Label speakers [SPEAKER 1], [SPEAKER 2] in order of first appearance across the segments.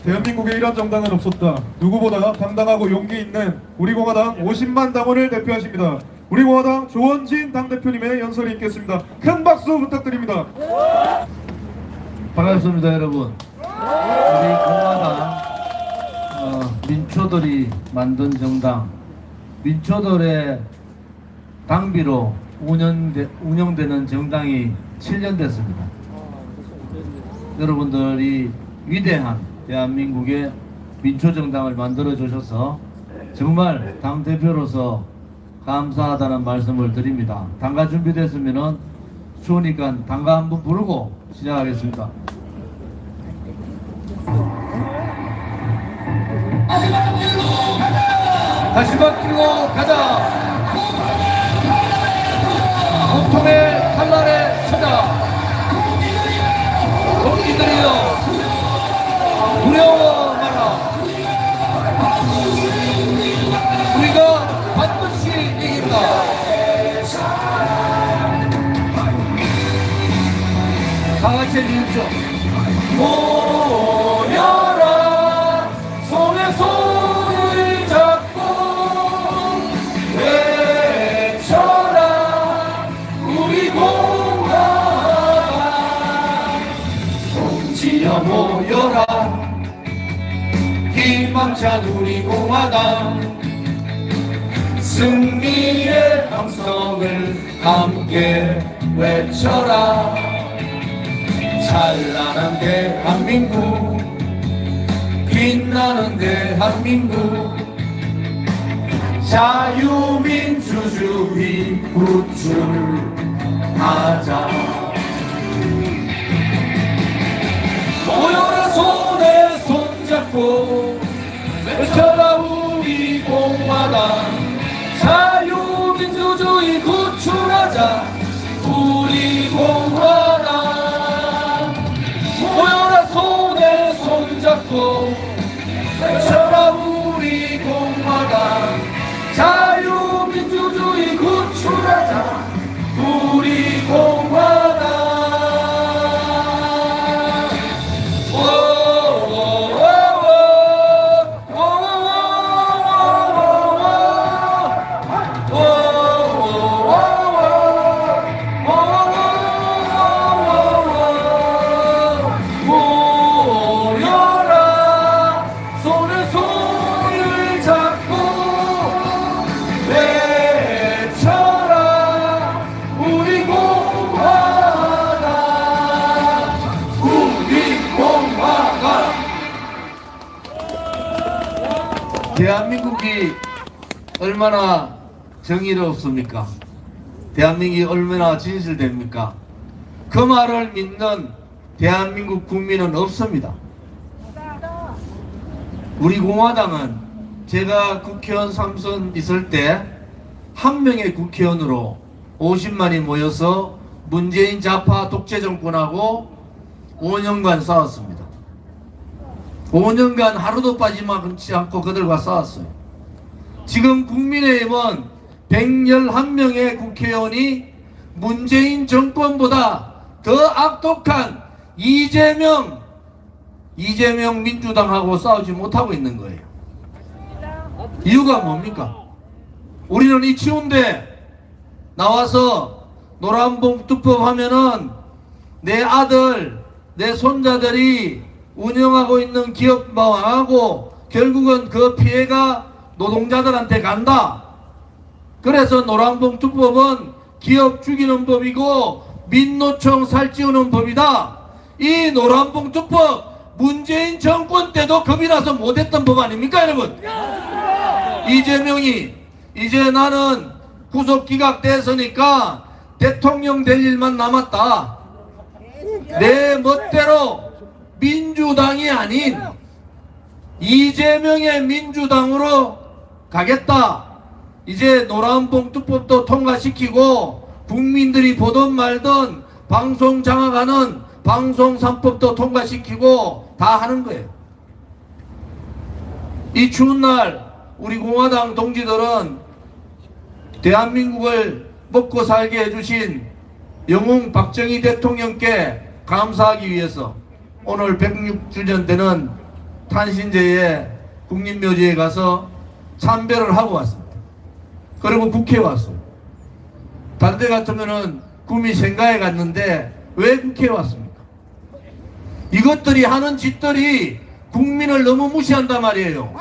[SPEAKER 1] 대한민국에 이런 정당은 없었다. 누구보다 당당하고 용기 있는 우리공화당 50만 당원을 대표하십니다. 우리공화당 조원진 당대표님의 연설이 있겠습니다. 큰 박수 부탁드립니다.
[SPEAKER 2] 반갑습니다, 여러분. 우리 공화당 민초들이 만든 정당, 민초들의 당비로 운영되는 정당이 7년 됐습니다. 여러분들이 위대한 대한민국의 민초정당을 만들어 주셔서 정말 당대표로서 감사하다는 말씀을 드립니다. 당가 준비됐으면 추우니까 당가 한번 부르고 시작하겠습니다. 다시 바뀌고 가자. 공통의 칼날에 서자. 동기들이여 두려워 마라. 우리가 반드시 이긴다. 다같이 해주십시오. 모여라. 손에 손을 잡고 외쳐라. 우리 공화당 동지여 모여라. 희망찬 우리 공화당 승리의 함성을 함께 외쳐라. 찬란한 대한민국, 빛나는 대한민국, 자유민주주의 구출하자. 모여라. 손에 손잡고 외쳐라. 우리 공화당 자유민주주의 구출하자. 우리 공화당 모여라. 손에 손잡고 외쳐라. 우리 공화당 자유민주주의 구출하자. 우리 공화당. 대한민국이 얼마나 정의롭습니까? 대한민국이 얼마나 진실됩니까? 그 말을 믿는 대한민국 국민은 없습니다. 우리 공화당은 제가 국회의원 3선 있을 때 한 명의 국회의원으로 50만이 모여서 문재인 좌파 독재 정권하고 5년간 싸웠습니다. 5년간 하루도 빠지지 않고 그들과 싸웠어요. 지금 국민의힘은 111명의 국회의원이 문재인 정권보다 더 악독한 이재명 민주당하고 싸우지 못하고 있는 거예요. 이유가 뭡니까? 우리는 이 추운데 나와서 노란봉투법 하면은 내 아들, 내 손자들이 운영하고 있는 기업 망하고 결국은 그 피해가 노동자들한테 간다. 그래서 노란봉투법은 기업 죽이는 법이고 민노총 살찌우는 법이다. 이 노란봉투법 문재인 정권 때도 겁이 나서 못했던 법 아닙니까, 여러분? 이재명이 이제 나는 구속기각 됐으니까 대통령 될 일만 남았다. 내 멋대로 민주당이 아닌 이재명의 민주당으로 가겠다. 이제 노란봉투법도 통과시키고 국민들이 보던 말던 방송 장악하는 방송 3법도 통과시키고 다 하는 거예요. 이 추운 날 우리 공화당 동지들은 대한민국을 먹고 살게 해주신 영웅 박정희 대통령께 감사하기 위해서 오늘 106주년 되는 탄신제에 국립묘지에 가서 참배를 하고 왔습니다. 그리고 국회에 왔어요. 다른 데 같으면은 구미 생가에 갔는데 왜 국회에 왔습니까? 이것들이 하는 짓들이 국민을 너무 무시한단 말이에요.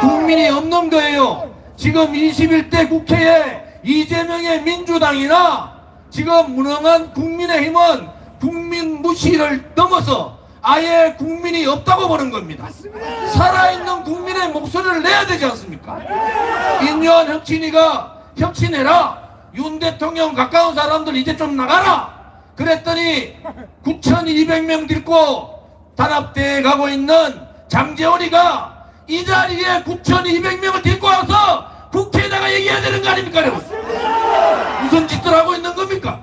[SPEAKER 2] 국민이 없는 거예요. 지금 21대 국회에 이재명의 민주당이나 지금 무능한 국민의힘은 국민 무시를 넘어서 아예 국민이 없다고 보는 겁니다. 살아있는 국민의 목소리를 내야 되지 않습니까? 인류한 혁신이가 혁신해라. 윤 대통령 가까운 사람들 이제 좀 나가라. 그랬더니 9,200명 데리고 단합대에 가고 있는 장재원이가 이 자리에 9,200명을 데리고 와서 국회에다가 얘기해야 되는 거 아닙니까, 여러분? 무슨 짓을 하고 있는 겁니까?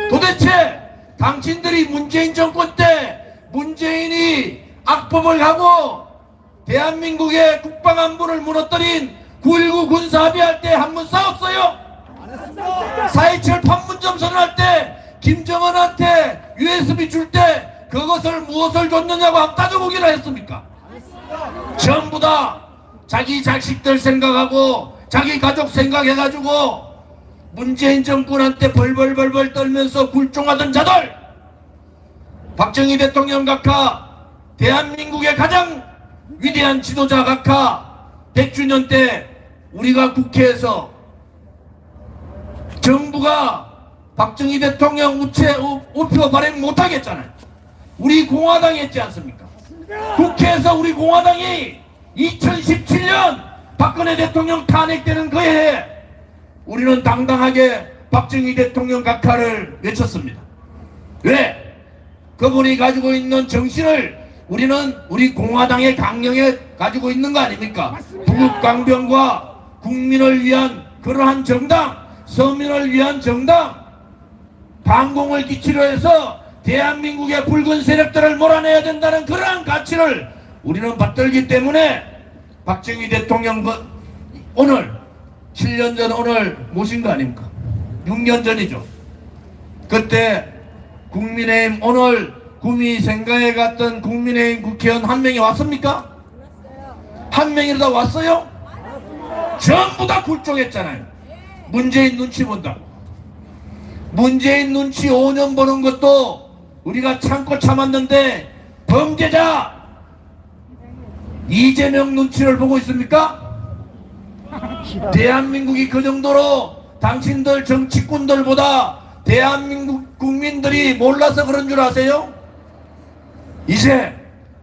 [SPEAKER 2] 도대체 당신들이 문재인 정권 때 문재인이 악법을 하고 대한민국의 국방안보를 무너뜨린 9.19 군사합의할 때 한 번 싸웠어요? 4.27 판문점 선언할 때 김정은한테 USB 줄 때 그것을 무엇을 줬느냐고 한번 따져보기나 했습니까? 전부 다 자기 자식들 생각하고 자기 가족 생각해가지고 문재인 정권한테 벌벌벌벌 떨면서 굴종하던 자들, 박정희 대통령 각하 대한민국의 가장 위대한 지도자 각하 100주년 때 우리가 국회에서 정부가 박정희 대통령 우표 발행 못하겠잖아요. 우리 공화당이 했지 않습니까? 국회에서 우리 공화당이 2017년 박근혜 대통령 탄핵되는 그 해에 우리는 당당하게 박정희 대통령 각하를 외쳤습니다. 왜? 그분이 가지고 있는 정신을 우리는 우리 공화당의 강령에 가지고 있는 거 아닙니까? 부국강병과 국민을 위한 그러한 정당, 서민을 위한 정당, 반공을 기치로 해서 대한민국의 붉은 세력들을 몰아내야 된다는 그러한 가치를 우리는 받들기 때문에 박정희 대통령 오늘 7년 전 오늘 모신 거 아닙니까? 6년 전이죠. 그때 국민의힘 오늘 구미 생가에 갔던 국민의힘 국회의원 한 명이 왔습니까? 한 명이라도 왔어요? 전부 다 굴종했잖아요. 문재인 눈치 본다고. 문재인 눈치 5년 보는 것도 우리가 참고 참았는데 범죄자 이재명 눈치를 보고 있습니까? 대한민국이 그 정도로 당신들 정치꾼들보다 대한민국 국민들이 몰라서 그런 줄 아세요? 이제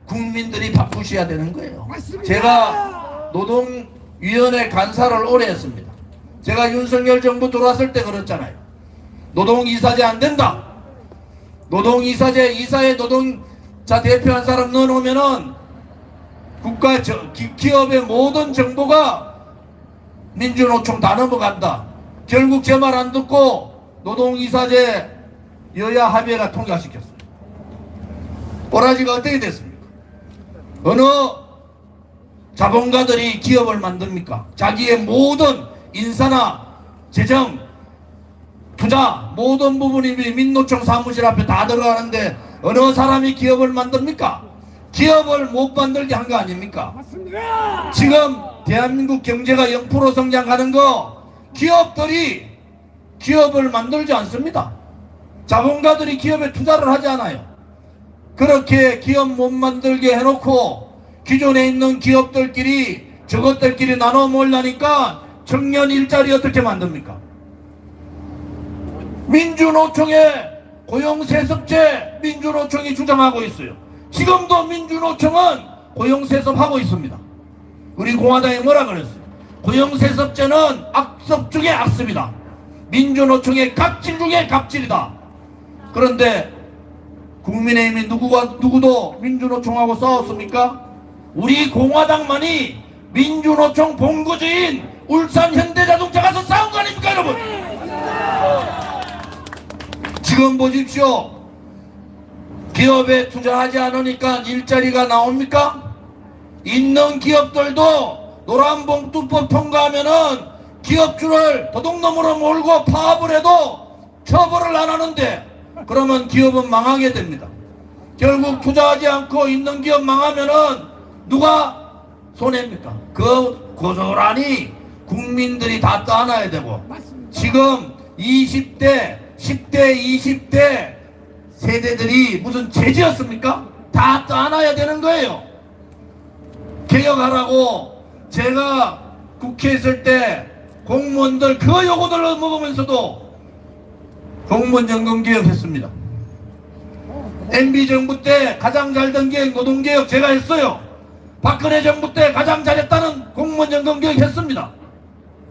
[SPEAKER 2] 국민들이 바꾸셔야 되는 거예요. 제가 노동위원회 간사를 오래 했습니다. 제가 윤석열 정부 들어왔을 때 그랬잖아요. 노동이사제 안 된다. 노동이사제, 이사회 노동자 대표한 사람 넣어놓으면은 국가 기업의 모든 정보가 민주노총 다 넘어간다. 결국 제 말 안 듣고 노동이사제 여야 합의회가 통과시켰어요. 꼬라지가 어떻게 됐습니까? 어느 자본가들이 기업을 만듭니까? 자기의 모든 인사나 재정, 투자 모든 부분이 민노총 사무실 앞에 다 들어가는데 어느 사람이 기업을 만듭니까? 기업을 못 만들게 한 거 아닙니까? 맞습니다. 지금 대한민국 경제가 0% 성장하는 거 기업들이 기업을 만들지 않습니다. 자본가들이 기업에 투자를 하지 않아요. 그렇게 기업 못 만들게 해놓고 기존에 있는 기업들끼리 저것들끼리 나눠 먹으려니까 청년 일자리 어떻게 만듭니까? 민주노총의 고용세습제 민주노총이 주장하고 있어요. 지금도 민주노총은 고용세습하고 있습니다. 우리 공화당이 뭐라 그랬어요? 고용세습제는 악습 중에 악습이다. 민주노총의 갑질 중에 갑질이다. 그런데 국민의힘이 누구도 민주노총하고 싸웠습니까? 우리 공화당만이 민주노총 본거지인 울산 현대자동차 가서 싸운 거 아닙니까, 여러분? 지금 보십시오. 기업에 투자하지 않으니까 일자리가 나옵니까? 있는 기업들도 노란봉투법 통과하면은 기업주를 도둑놈으로 몰고 파업을 해도 처벌을 안 하는데 그러면 기업은 망하게 됩니다. 결국 투자하지 않고 있는 기업 망하면은 누가 손해입니까? 그 고스란히 국민들이 다 떠안아야 되고, 지금 20대, 10대, 20대 세대들이 무슨 죄지었습니까? 다 떠안아야 되는 거예요. 개혁하라고 제가 국회에 있을 때 공무원들 그 요구들을 먹으면서도 공무원 연금 개혁했습니다. MB 정부 때 가장 잘 된 게 노동개혁 제가 했어요. 박근혜 정부 때 가장 잘했다는 공무원 연금 개혁했습니다.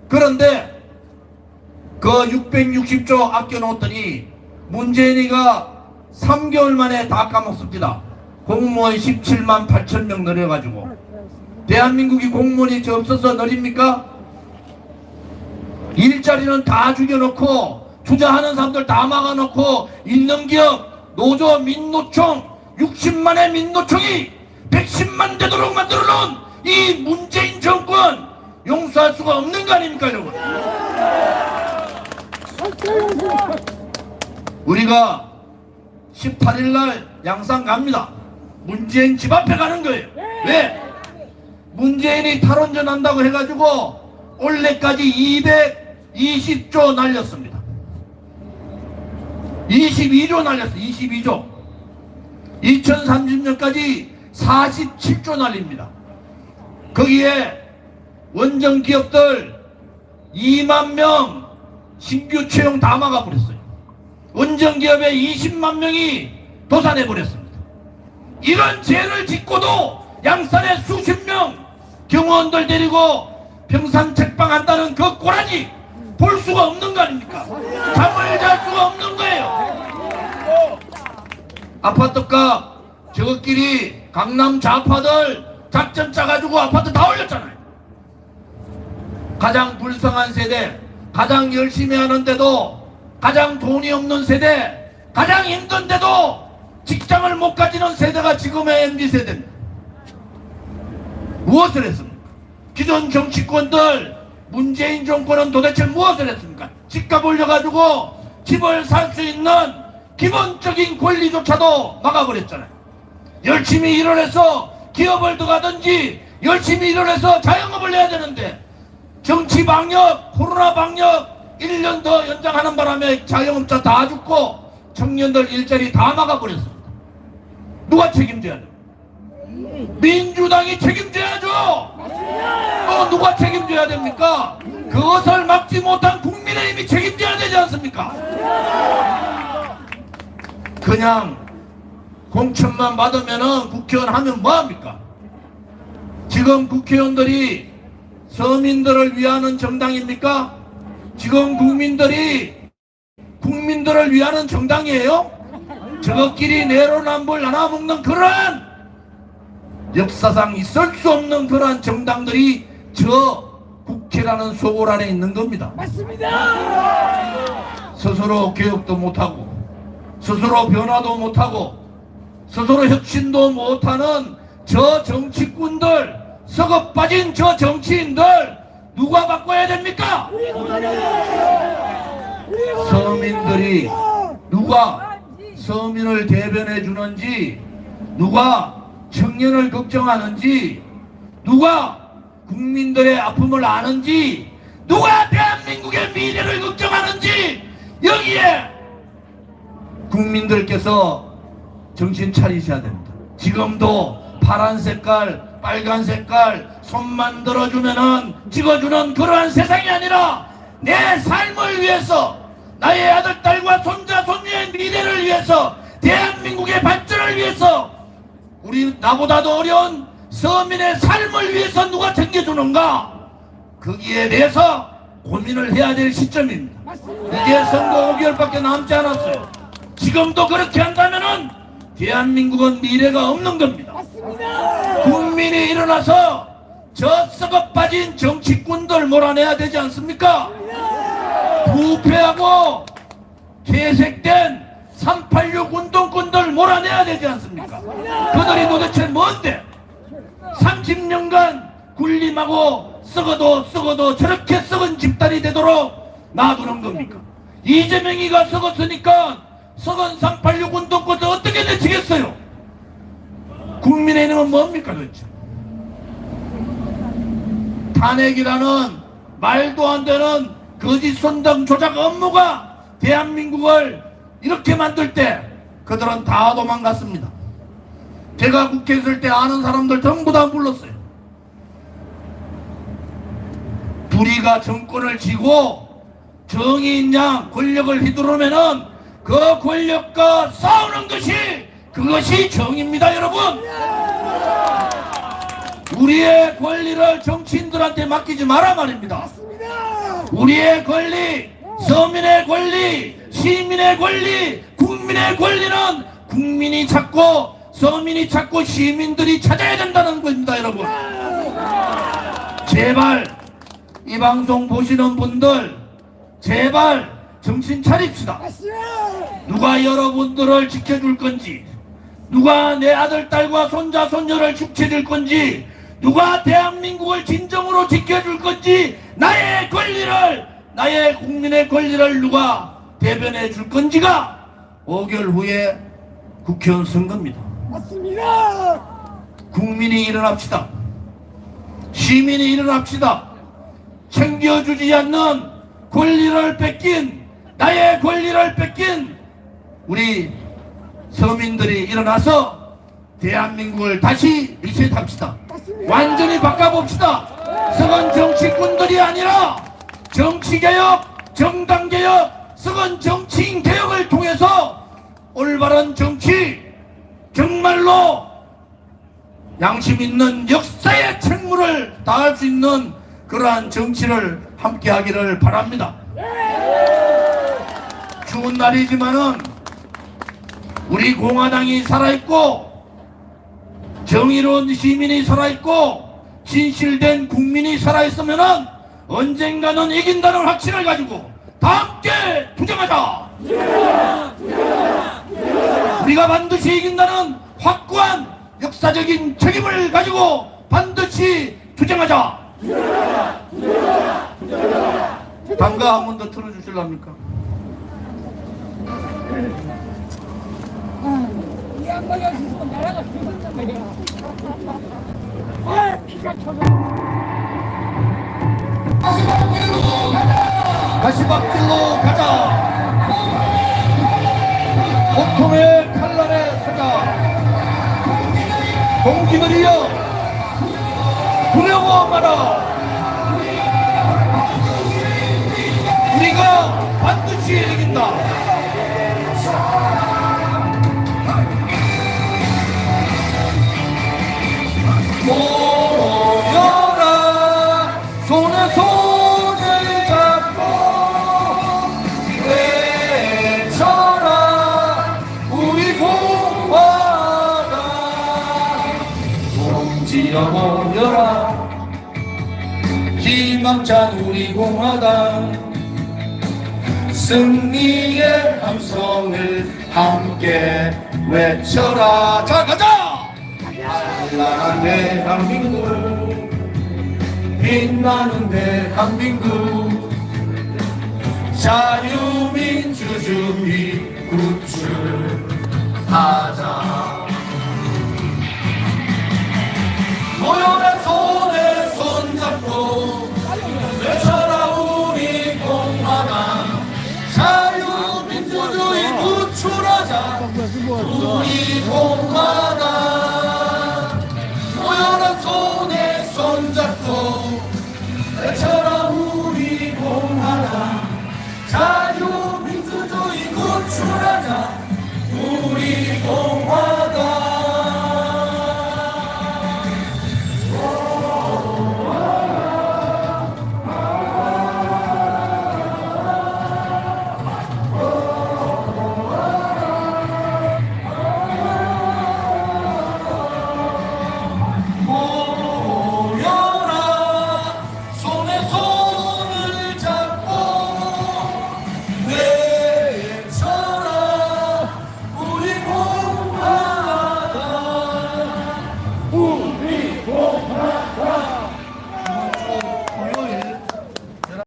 [SPEAKER 2] 그런데 그 660조 아껴놓았더니 문재인이가 3개월 만에 다 까먹습니다. 공무원 17만 8천 명 늘려가지고. 대한민국이 공무원이 저 없어서 늘립니까? 일자리는 다 죽여놓고 투자하는 사람들 다 막아놓고 있는 기업 노조 민노총 60만의 민노총이 110만 되도록 만들어놓은 이 문재인 정권 용서할 수가 없는 거 아닙니까 여러분? 우리가 18일날 양산 갑니다. 문재인 집 앞에 가는 거예요. 왜? 문재인이 탈원전 한다고 해가지고 올해까지 220조 날렸습니다. 22조 날렸어요. 22조. 2030년까지 47조 날립니다. 거기에 원전 기업들 2만 명 신규 채용 다 막아버렸어요. 원전 기업의 20만 명이 도산해버렸습니다. 이런 죄를 짓고도 양산에 수십 명 경호원들 데리고 평상 책방한다는 그 꼬라지 볼 수가 없는 거 아닙니까? 잠을 잘 수가 없는 거예요. 아파트값 저것끼리 강남 좌파들 작전 짜가지고 아파트 다 올렸잖아요. 가장 불쌍한 세대, 가장 열심히 하는데도 가장 돈이 없는 세대, 가장 힘든데도 직장을 못 가지는 세대가 지금의 MZ세대입니다. 무엇을 했습니까? 기존 정치권들 문재인 정권은 도대체 무엇을 했습니까? 집값 올려가지고 집을 살 수 있는 기본적인 권리조차도 막아버렸잖아요. 열심히 일을 해서 기업을 들어가든지 열심히 일을 해서 자영업을 해야 되는데 정치 방역, 코로나 방역 1년 더 연장하는 바람에 자영업자 다 죽고 청년들 일자리 다 막아버렸습니다. 누가 책임져야 돼요? 민주당이 책임져야죠. 또 누가 책임져야 됩니까? 그것을 막지 못한 국민의힘이 책임져야 되지 않습니까? 그냥 공천만 받으면은 국회의원 하면 뭐합니까? 지금 국회의원들이 서민들을 위하는 정당입니까? 지금 국민들을 위하는 정당이에요? 저것끼리 내로남불 나눠먹는 그러한 역사상 있을 수 없는 그러한 정당들이 저 국회라는 소굴 안에 있는 겁니다.
[SPEAKER 3] 맞습니다.
[SPEAKER 2] 스스로 개혁도 못하고 스스로 변화도 못하고 스스로 혁신도 못하는 저 정치꾼들, 썩어 빠진 저 정치인들 누가 바꿔야 됩니까? 서민들이 누가 서민을 대변해 주는지, 누가 청년을 걱정하는지, 누가 국민들의 아픔을 아는지, 누가 대한민국의 미래를 걱정하는지 여기에 국민들께서 정신 차리셔야 됩니다. 지금도 파란 색깔, 빨간 색깔 손만 들어주면은 찍어주는 그러한 세상이 아니라 내 삶을 위해서, 나의 아들, 딸과 손자, 손녀의 미래를 위해서, 대한민국의 발전을 위해서, 우리 나보다도 어려운 서민의 삶을 위해서 누가 챙겨주는가? 거기에 대해서 고민을 해야 될 시점입니다. 이제 선거 5개월밖에 남지 않았어요. 지금도 그렇게 한다면은 대한민국은 미래가 없는 겁니다. 국민이 일어나서 저 썩어 빠진 정치꾼들 몰아내야 되지 않습니까? 부패하고 퇴색된 386 운동꾼들 몰아내야 되지 않습니까? 그들이 도대체 뭔데 30년간 군림하고 썩어도 저렇게 썩은 집단이 되도록 놔두는 겁니까? 이재명이가 썩었으니까 썩은 386 운동권들 어떻게 내치겠어요? 국민의힘은 뭡니까 도대체? 탄핵이라는 말도 안 되는 거짓 선동 조작 업무가 대한민국을 이렇게 만들 때 그들은 다 도망갔습니다. 제가 국회에 있을 때 아는 사람들 전부 다 불렀어요. 불의가 정권을 쥐고 정의인 양 권력을 휘두르면은 그 권력과 싸우는 것이 그것이 정의입니다, 여러분. 우리의 권리를 정치인들한테 맡기지 마라 말입니다. 우리의 권리, 서민의 권리, 시민의 권리, 국민의 권리는 국민이 찾고 서민이 찾고 시민들이 찾아야 된다는 겁니다, 여러분. 제발 이 방송 보시는 분들 제발 정신 차립시다. 누가 여러분들을 지켜줄 건지, 누가 내 아들, 딸과 손자, 손녀를 지켜줄 건지, 누가 대한민국을 진정으로 지켜줄 건지, 나의 권리를, 나의 국민의 권리를 누가 대변해 줄 건지가 5개월 후에 국회의원 선거입니다.
[SPEAKER 3] 맞습니다.
[SPEAKER 2] 국민이 일어납시다. 시민이 일어납시다. 챙겨주지 않는 권리를 뺏긴, 나의 권리를 뺏긴 우리 서민들이 일어나서 대한민국을 다시 리셋합시다. 완전히 바꿔봅시다. 썩은 정치꾼들이 아니라 정치개혁, 정당개혁, 썩은 정치인 개혁을 통해서 올바른 정치, 정말로 양심 있는 역사의 책무를 다할 수 있는 그러한 정치를 함께 하기를 바랍니다. 추운 날이지만은 우리 공화당이 살아있고 정의로운 시민이 살아있고 진실된 국민이 살아있으면은 언젠가는 이긴다는 확신을 가지고 다 함께 투쟁하자. 우리가 반드시 이긴다는 확고한 역사적인 책임을 가지고 반드시 투쟁하자. 단가 한 번 더 틀어주실랍니까?
[SPEAKER 3] 이 양반이 없으면 나라가 죽었단 말이야. 아, 피가 터져.
[SPEAKER 2] 가시밭길로 가자. 고통의 칼날에 서자. 동지들이여 두려워 마라. 우리가 반드시 이긴다. 모여라. 손에 손을 잡고 외쳐라. 우리 공화당. 동지여 모여라. 희망찬 우리 공화당. 승리의 함성을 함께 외쳐라. 자, 가자! 찬란한 대한민국, 빛나는 대한민국, 자유민주주의 구출하자. 모여라. 손에 손잡고 외쳐라. 우리 공화당. 자유민주주의 구출하자. 우리 공화당. 모여라. 손에 손잡고 외쳐라. 우리 공화당. 자유민주주의 구출하자. 우리 공화당.